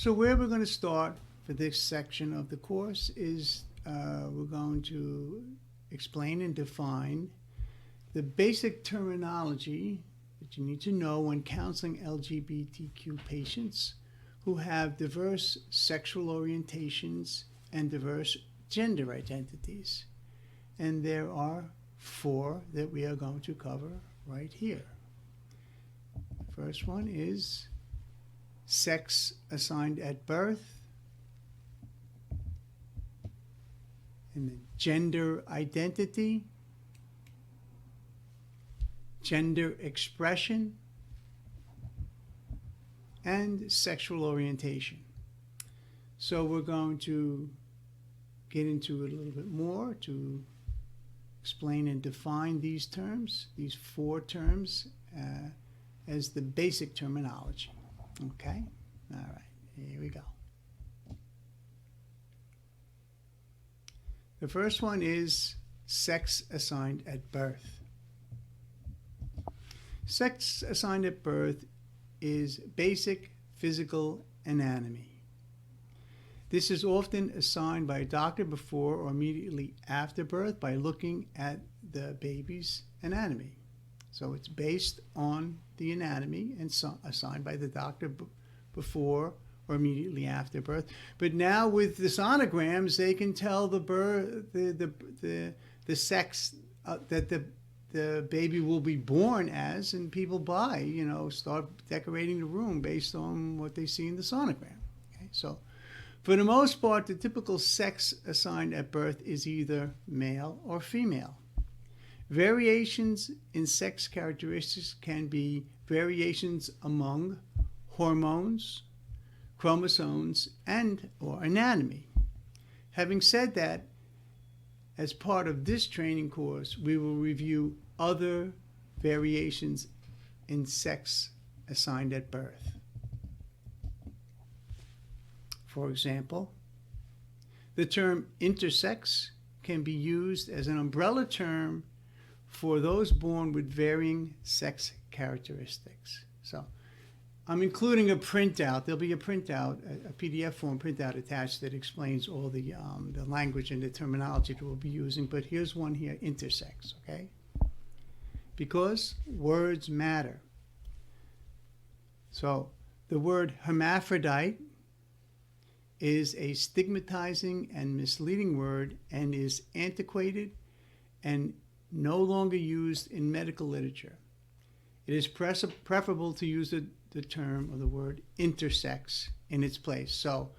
So where we're going to start for this section of the course is we're going to explain and define the basic terminology that you need to know when counseling LGBTQ patients who have diverse sexual orientations and diverse gender identities. And there are 4 that we are going to cover right here. The first one is sex assigned at birth, and then gender identity, gender expression, and sexual orientation. So we're going to get into it a little bit more to explain and define these terms, these 4 terms, as the basic terminology. Okay? All right, here we go. The first one is sex assigned at birth. Sex assigned at birth is basic physical anatomy. This is often assigned by a doctor before or immediately after birth by looking at the baby's anatomy. So it's based on the anatomy and assigned by the doctor before or immediately after birth. But now with the sonograms, they can tell the sex that the baby will be born as, and people start decorating the room based on what they see in the sonogram. Okay? So for the most part, the typical sex assigned at birth is either male or female. Variations in sex characteristics can be variations among hormones, chromosomes, and or anatomy. Having said that, as part of this training course, we will review other variations in sex assigned at birth. For example, the term intersex can be used as an umbrella term for those born with varying sex characteristics. So I'm including a printout. There'll be a printout, a PDF form printout attached that explains all the language and the terminology that we'll be using. But here's one here, intersex, okay? Because words matter. So the word hermaphrodite is a stigmatizing and misleading word and is antiquated and no longer used in medical literature. It is preferable to use the term or the word intersex in its place. So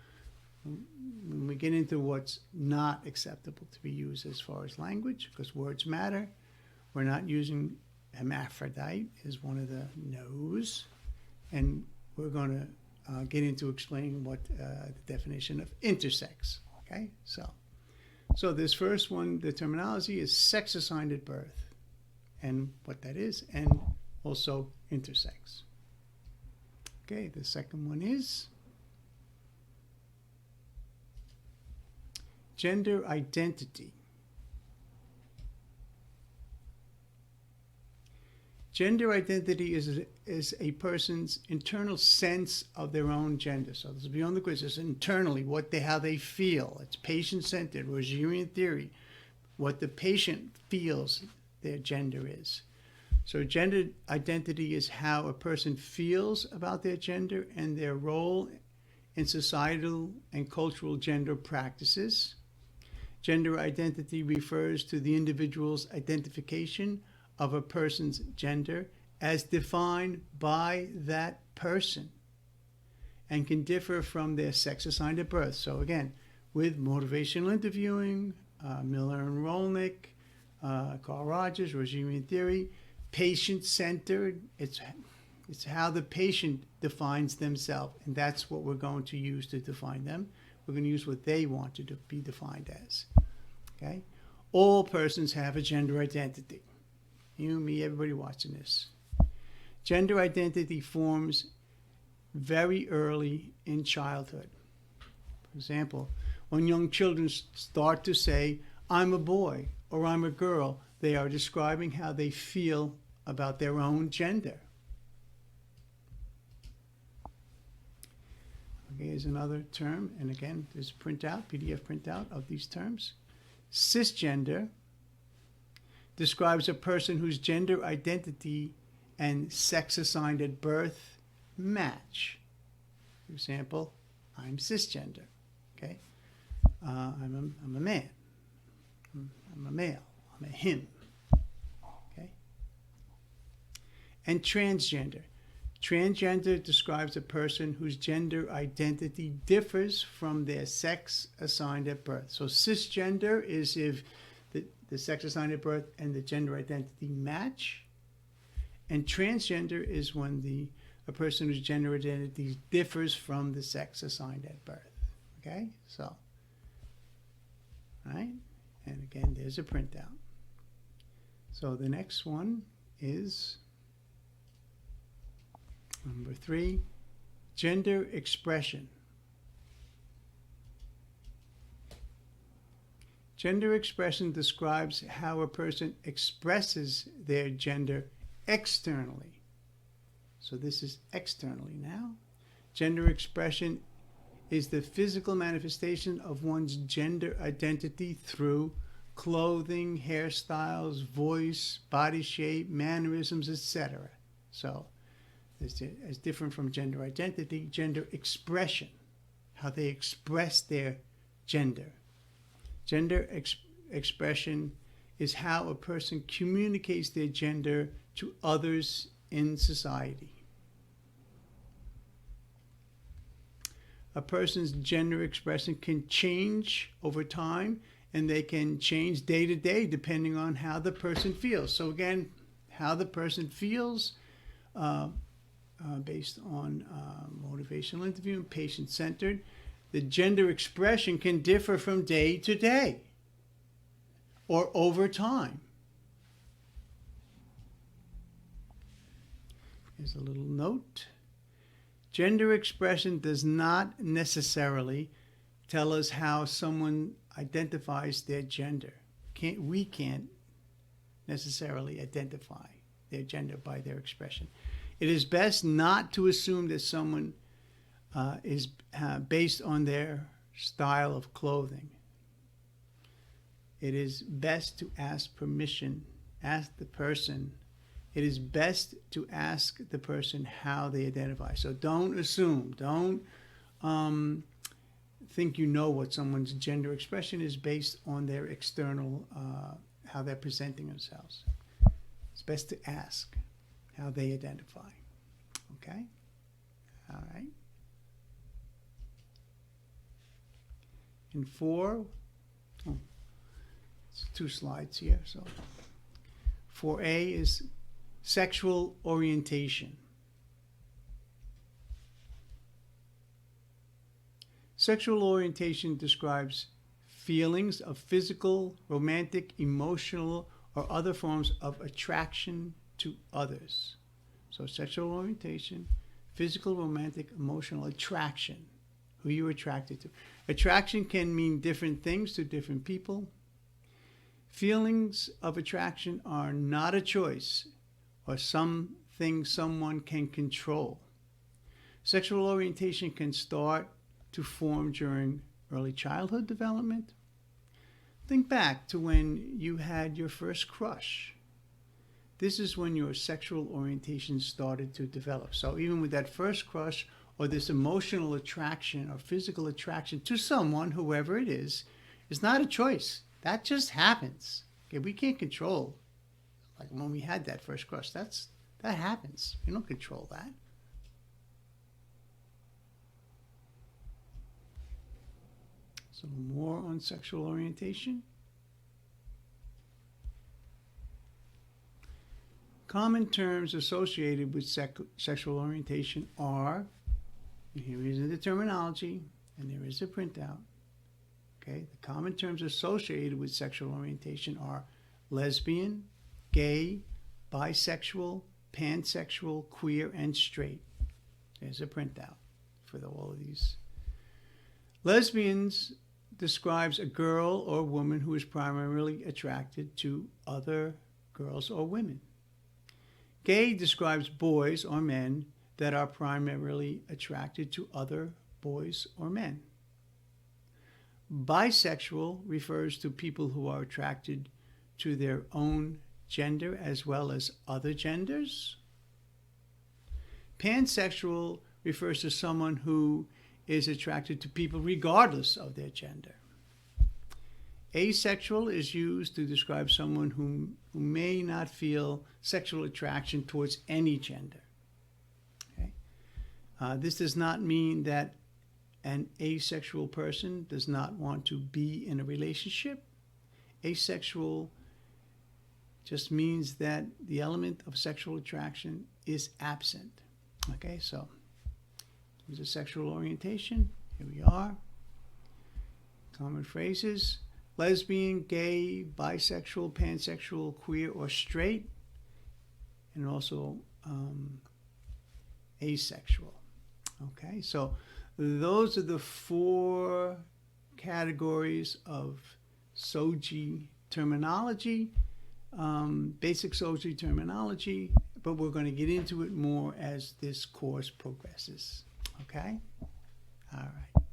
when we get into what's not acceptable to be used as far as language, because words matter, we're not using hermaphrodite as one of the no's, and we're going to get into explaining what the definition of intersex. Okay, so this first one, the terminology is sex assigned at birth, and what that is, and also intersex. Okay, the second one is gender identity. Gender identity is a person's internal sense of their own gender. So this is beyond the quiz. It's internally how they feel. It's patient-centered, Rogerian theory, what the patient feels their gender is. So gender identity is how a person feels about their gender and their role in societal and cultural gender practices. Gender identity refers to the individual's identification of a person's gender as defined by that person and can differ from their sex assigned at birth. So again, with motivational interviewing, Miller and Rolnick, Carl Rogers, Rogerian theory, patient-centered, it's how the patient defines themselves, and that's what we're going to use to define them. We're going to use what they want to be defined as. Okay? All persons have a gender identity. You, me, everybody watching this. Gender identity forms very early in childhood. For example, when young children start to say, I'm a boy or I'm a girl, they are describing how they feel about their own gender. Okay, here's another term, and again, there's a printout, PDF printout of these terms. Cisgender describes a person whose gender identity and sex assigned at birth match. For example, I'm cisgender. Okay, I'm a man. I'm a male. I'm a him. Okay, and transgender. Transgender describes a person whose gender identity differs from their sex assigned at birth. So cisgender is if the sex assigned at birth and the gender identity match. And transgender is when a person whose gender identity differs from the sex assigned at birth. Okay, so, all right, and again, there's a printout. So the next one is number 3, gender expression. Gender expression describes how a person expresses their gender externally. So this is externally now. Gender expression is the physical manifestation of one's gender identity through clothing, hairstyles, voice, body shape, mannerisms, etc. So as different from gender identity, gender expression, how they express their gender. Gender expression is how a person communicates their gender to others in society. A person's gender expression can change over time, and they can change day to day depending on how the person feels. So again, how the person feels based on motivational interview and patient-centered. The gender expression can differ from day to day or over time. Here's a little note. Gender expression does not necessarily tell us how someone identifies their gender. We can't necessarily identify their gender by their expression. It is best not to assume that someone is based on their style of clothing. It is best to ask permission, ask the person. It is best to ask the person how they identify. So don't assume, don't think you know what someone's gender expression is based on their external, how they're presenting themselves. It's best to ask how they identify. Okay? All right. And 4, it's 2 slides here. So 4A is sexual orientation. Sexual orientation describes feelings of physical, romantic, emotional, or other forms of attraction to others. So sexual orientation, physical, romantic, emotional attraction, who you're attracted to. Attraction can mean different things to different people. Feelings of attraction are not a choice or something someone can control. Sexual orientation can start to form during early childhood development. Think back to when you had your first crush. This is when your sexual orientation started to develop. So even with that first crush or this emotional attraction or physical attraction to someone, whoever it is not a choice. That just happens. Okay, we can't control. Like when we had that first crush, that happens. We don't control that. So more on sexual orientation. Common terms associated with sexual orientation are, and here is the terminology, and there is a printout. Okay, the common terms associated with sexual orientation are lesbian, gay, bisexual, pansexual, queer, and straight. There's a printout for all of these. Lesbians describes a girl or woman who is primarily attracted to other girls or women. Gay describes boys or men that are primarily attracted to other boys or men. Bisexual refers to people who are attracted to their own gender as well as other genders. Pansexual refers to someone who is attracted to people regardless of their gender. Asexual is used to describe someone who may not feel sexual attraction towards any gender. Okay? This does not mean that an asexual person does not want to be in a relationship. Asexual just means that the element of sexual attraction is absent. Okay, so here's a sexual orientation. Here we are. Common phrases: lesbian, gay, bisexual, pansexual, queer, or straight, and also asexual. Okay, so those are the 4 categories of SOGIE terminology, basic SOGIE terminology, but we're going to get into it more as this course progresses. Okay? All right.